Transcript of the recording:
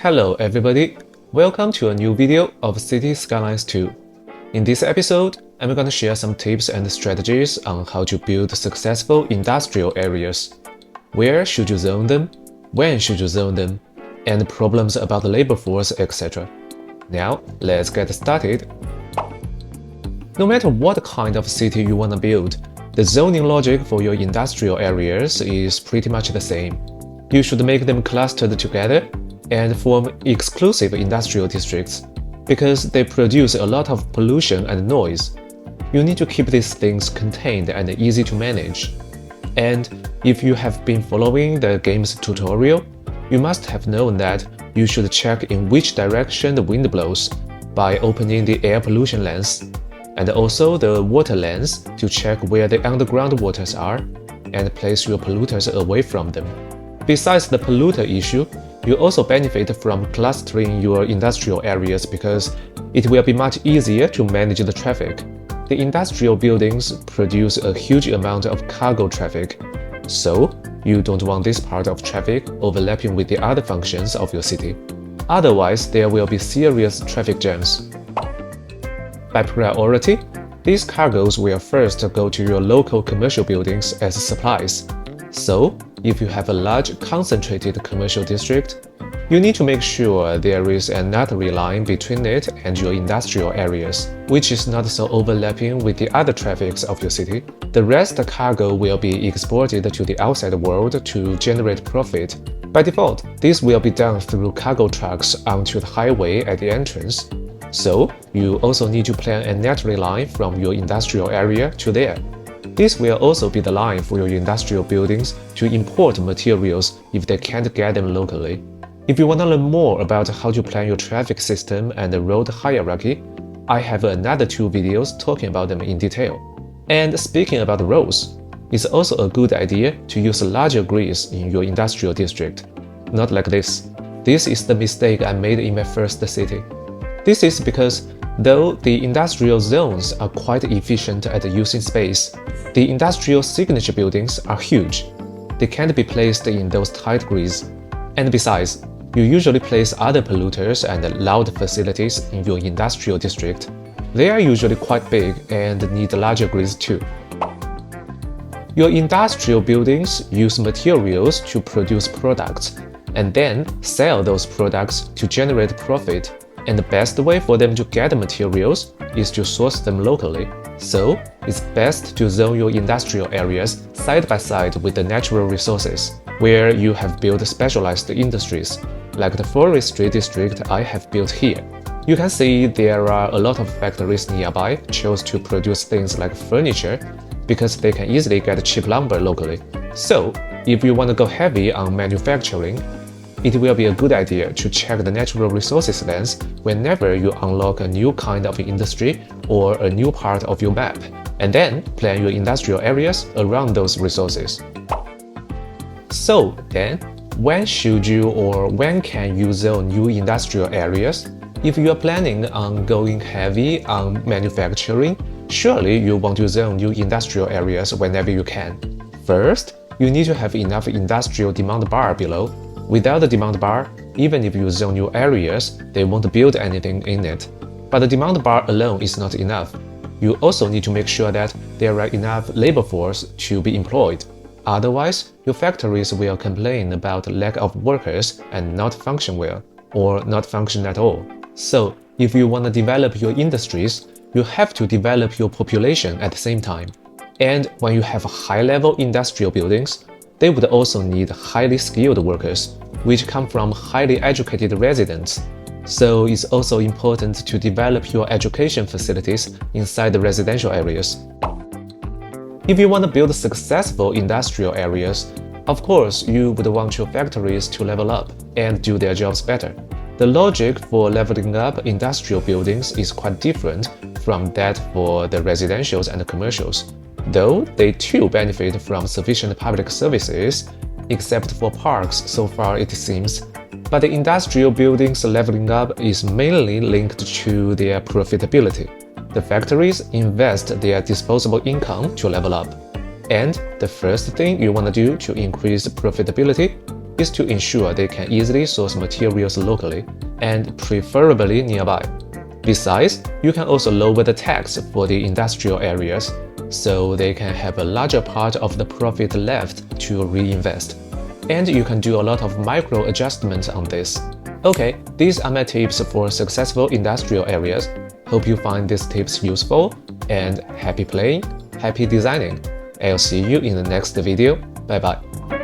Hello everybody, welcome to a new video of City Skylines 2. In this episode, I'm going to share some tips and strategies on how to build successful industrial areas. Where should you zone them? When should you zone them? And problems about the labor force, etc. Now, let's get started. No matter what kind of city you want to build, the zoning logic for your industrial areas is pretty much the same. You should make them clustered together and form exclusive industrial districts, because they produce a lot of pollution and noise. You need to keep these things contained and easy to manage. And if you have been following the game's tutorial, you must have known that you should check in which direction the wind blows by opening the air pollution lens, and also the water lens to check where the underground waters are and place your polluters away from them. Besides the polluter issue, you also benefit from clustering your industrial areas because it will be much easier to manage the traffic. The industrial buildings produce a huge amount of cargo traffic, so you don't want this part of traffic overlapping with the other functions of your city. Otherwise, there will be serious traffic jams. By priority, these cargoes will first go to your local commercial buildings as supplies. So, if you have a large concentrated commercial district, you need to make sure there is an artery line between it and your industrial areas, which is not so overlapping with the other traffics of your city. The rest cargo will be exported to the outside world to generate profit. By default, this will be done through cargo trucks onto the highway at the entrance. So, you also need to plan an artery line from your industrial area to there. This will also be the line for your industrial buildings to import materials if they can't get them locally. If you want to learn more about how to plan your traffic system and the road hierarchy, I have another 2 videos talking about them in detail. And speaking about roads, it's also a good idea to use larger grids in your industrial district. Not like this. This is the mistake I made in my first city. This is because though the industrial zones are quite efficient at using space, the industrial signature buildings are huge. They can't be placed in those tight grids. And besides, you usually place other polluters and loud facilities in your industrial district. They are usually quite big and need larger grids too. Your industrial buildings use materials to produce products and then sell those products to generate profit. And the best way for them to get the materials is to source them locally. So, it's best to zone your industrial areas side by side with the natural resources, where you have built specialized industries, like the forestry district I have built here. You can see there are a lot of factories nearby chose to produce things like furniture because they can easily get cheap lumber locally. So, if you want to go heavy on manufacturing, it will be a good idea to check the natural resources lens whenever you unlock a new kind of industry or a new part of your map, and then plan your industrial areas around those resources. So then, when should you or when can you zone new industrial areas? If you are planning on going heavy on manufacturing, surely you want to zone new industrial areas whenever you can. First, you need to have enough industrial demand bar below. Without the demand bar, even if you zone new areas, they won't build anything in it. But the demand bar alone is not enough. You also need to make sure that there are enough labor force to be employed. Otherwise, your factories will complain about lack of workers and not function well, or not function at all. So, if you want to develop your industries, you have to develop your population at the same time. And when you have high-level industrial buildings, they would also need highly skilled workers, which come from highly educated residents. So it's also important to develop your education facilities inside the residential areas. If you want to build successful industrial areas, of course you would want your factories to level up and do their jobs better. The logic for leveling up industrial buildings is quite different from that for the residentials and commercials, though they too benefit from sufficient public services, except for parks so far it seems. But the industrial buildings leveling up is mainly linked to their profitability. The factories invest their disposable income to level up. And the first thing you want to do to increase profitability is to ensure they can easily source materials locally and preferably nearby. Besides, you can also lower the tax for the industrial areas, so they can have a larger part of the profit left to reinvest. And you can do a lot of micro adjustments on this. Okay, these are my tips for successful industrial areas. Hope you find these tips useful, and happy playing, happy designing. I'll see you in the next video. Bye bye.